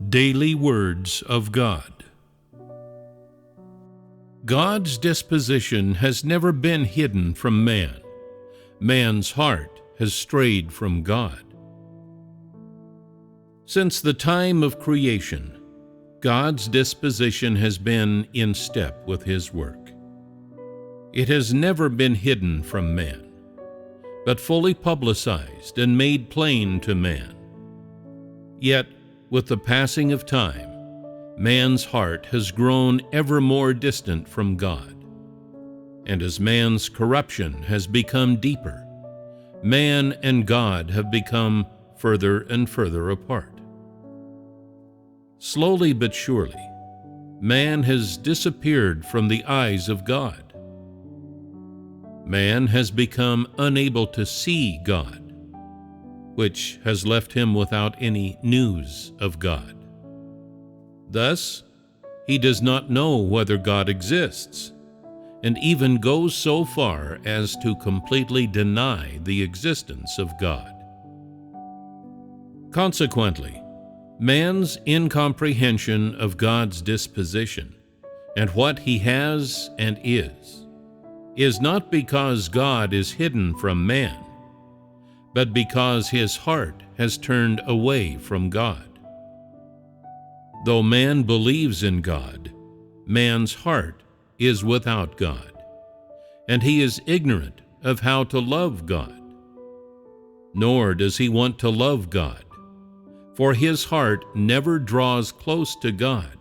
Daily Words of God. God's disposition has never been hidden from man. Man's heart has strayed from God. Since the time of creation, God's disposition has been in step with His work. It has never been hidden from man, but fully publicized and made plain to man. Yet, with the passing of time, man's heart has grown ever more distant from God. And as man's corruption has become deeper, man and God have become further and further apart. Slowly but surely, man has disappeared from the eyes of God. Man has become unable to see God, which has left him without any news of God. Thus, he does not know whether God exists, and even goes so far as to completely deny the existence of God. Consequently, man's incomprehension of God's disposition and what He has and is not because God is hidden from man, but because his heart has turned away from God. Though man believes in God, man's heart is without God, and he is ignorant of how to love God. Nor does he want to love God, for his heart never draws close to God,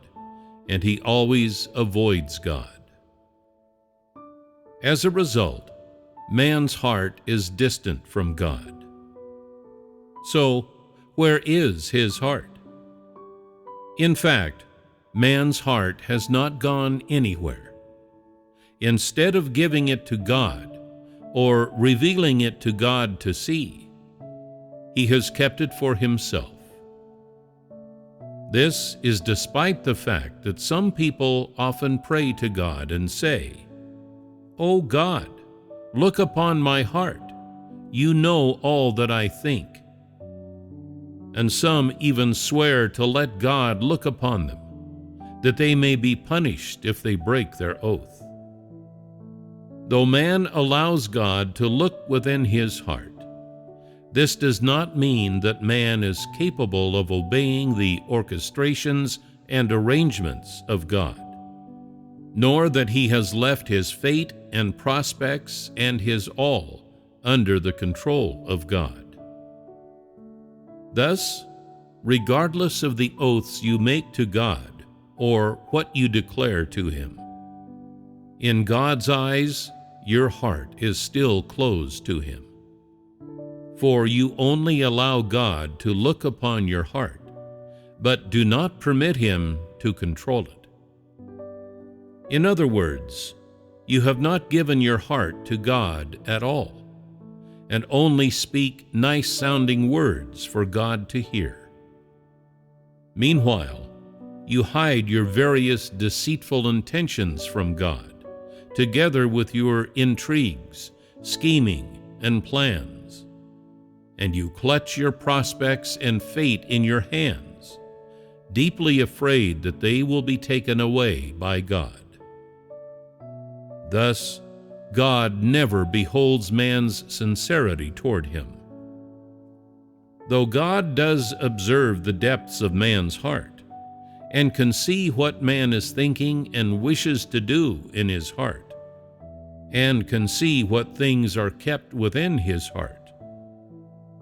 and he always avoids God. As a result, man's heart is distant from God. So, where is his heart? In fact, man's heart has not gone anywhere. Instead of giving it to God, or revealing it to God to see, he has kept it for himself. This is despite the fact that some people often pray to God and say, "O God, look upon my heart. You know all that I think." And some even swear to let God look upon them, that they may be punished if they break their oath. Though man allows God to look within his heart, this does not mean that man is capable of obeying the orchestrations and arrangements of God, nor that he has left his fate and prospects and his all under the control of God. Thus, regardless of the oaths you make to God or what you declare to Him, in God's eyes, your heart is still closed to Him. For you only allow God to look upon your heart, but do not permit Him to control it. In other words, you have not given your heart to God at all, and only speak nice-sounding words for God to hear. Meanwhile, you hide your various deceitful intentions from God, together with your intrigues, scheming, and plans, and you clutch your prospects and fate in your hands, deeply afraid that they will be taken away by God. Thus, God never beholds man's sincerity toward him. Though God does observe the depths of man's heart, and can see what man is thinking and wishes to do in his heart, and can see what things are kept within his heart,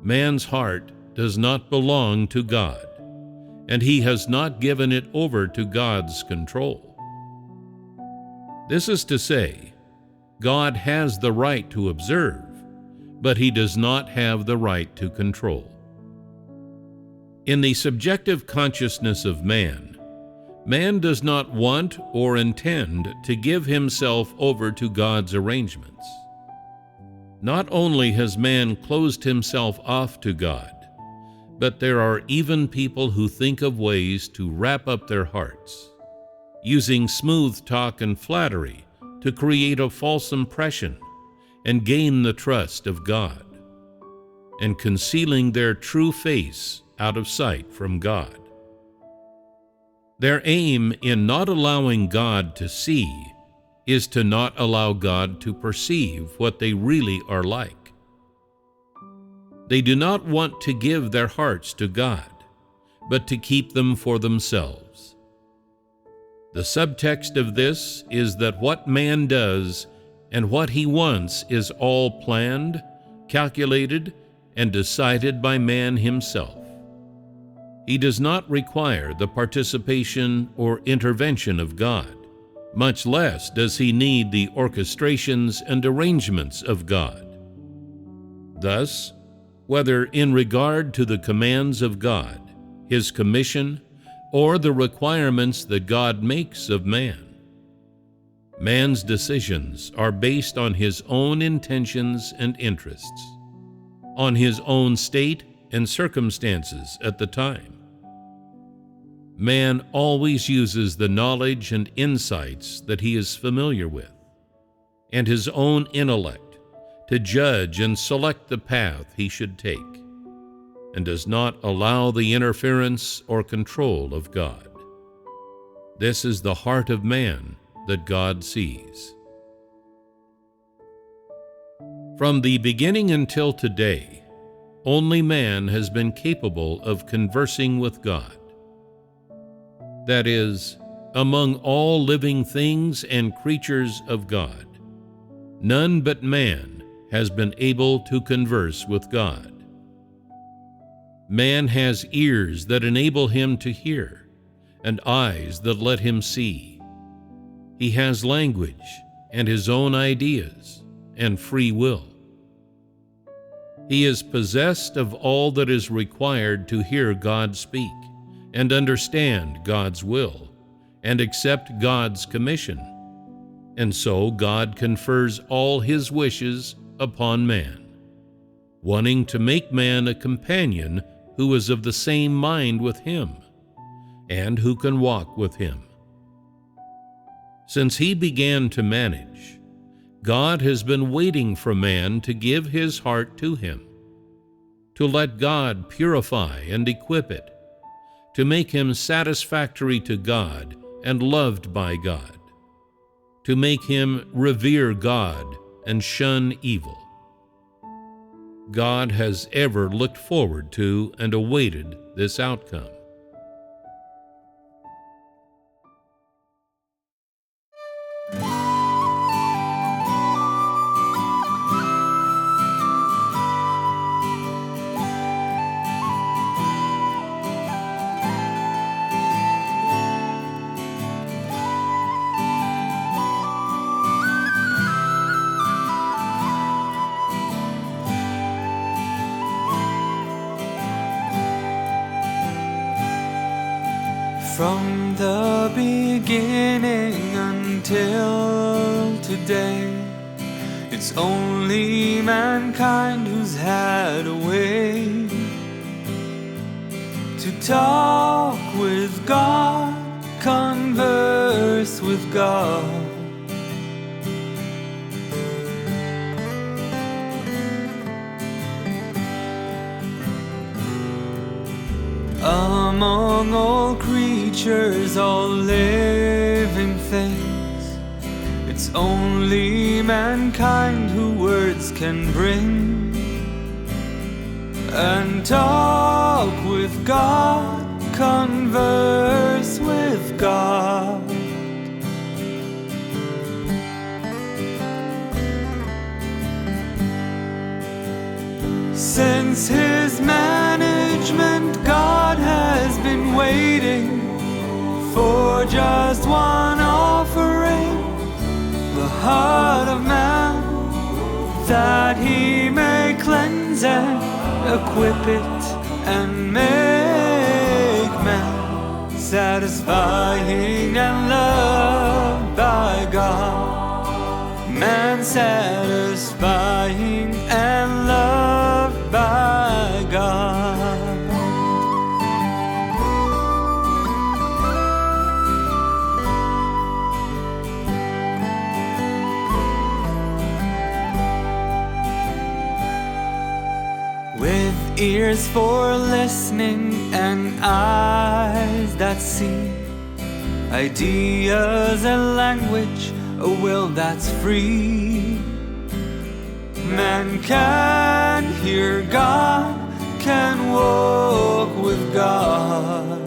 man's heart does not belong to God, and he has not given it over to God's control. This is to say, God has the right to observe, but He does not have the right to control. In the subjective consciousness of man, man does not want or intend to give himself over to God's arrangements. Not only has man closed himself off to God, but there are even people who think of ways to wrap up their hearts, using smooth talk and flattery to create a false impression and gain the trust of God, and concealing their true face out of sight from God. Their aim in not allowing God to see is to not allow God to perceive what they really are like. They do not want to give their hearts to God, but to keep them for themselves. The subtext of this is that what man does and what he wants is all planned, calculated, and decided by man himself. He does not require the participation or intervention of God, much less does he need the orchestrations and arrangements of God. Thus, whether in regard to the commands of God, His commission, or the requirements that God makes of man, man's decisions are based on his own intentions and interests, on his own state and circumstances at the time. Man always uses the knowledge and insights that he is familiar with, and his own intellect to judge and select the path he should take, and does not allow the interference or control of God. This is the heart of man that God sees. From the beginning until today, only man has been capable of conversing with God. That is, among all living things and creatures of God, none but man has been able to converse with God. Man has ears that enable him to hear, and eyes that let him see. He has language and his own ideas and free will. He is possessed of all that is required to hear God speak and understand God's will and accept God's commission. And so God confers all his wishes upon man, wanting to make man a companion who is of the same mind with him and who can walk with him. Since he began to manage, God has been waiting for man to give his heart to him, to let God purify and equip it, to make him satisfactory to God and loved by God, to make him revere God and shun evil. God has ever looked forward to and awaited this outcome. From the beginning until today, it's only mankind who's had a way to talk with God, converse with God. Among all creatures, all living things, it's only mankind who words can bring and talk with God, converse with God. Since his management, God has been waiting for just one offering, the heart of man, that he may cleanse and equip it and make man satisfying and loved by God. Man satisfying and loved by God. With ears for listening and eyes that see, ideas and language, a will that's free. Man can hear God, can walk with God.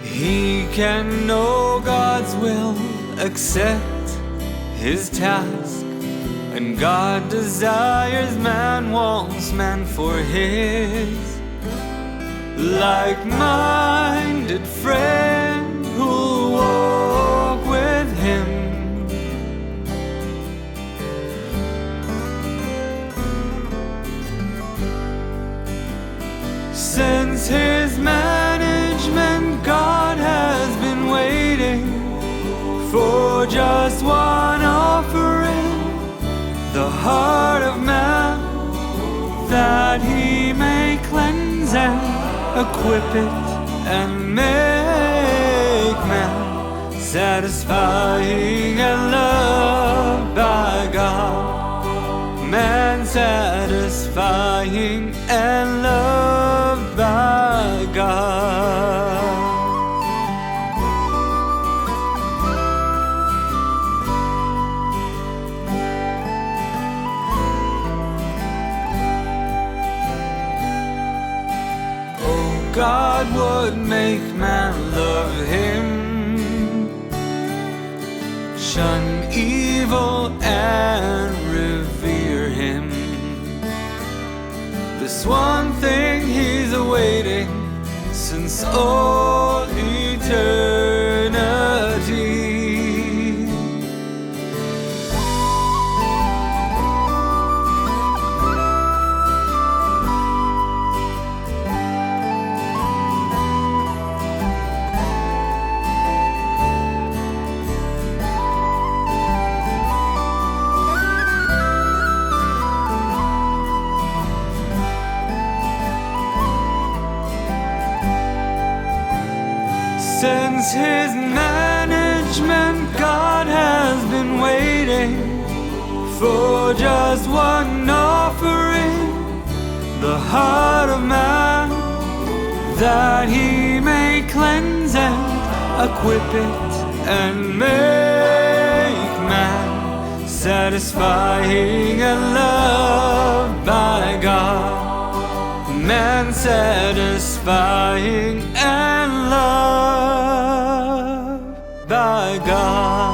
He can know God's will, accept His task, and God desires man, wants man for His like-minded friend who'll walk with Him. Since His management, God has been waiting for just one offering, the heart of man, that He may cleanse and equip it and make man satisfying and loved by God. Man satisfying and loved by God. God would make man love Him, shun evil and revere Him. This one thing He's awaiting since all eternity. Since His management, God has been waiting for just one offering, the heart of man, that He may cleanse and equip it and make man satisfying and loved by God. Man satisfying and loved by God.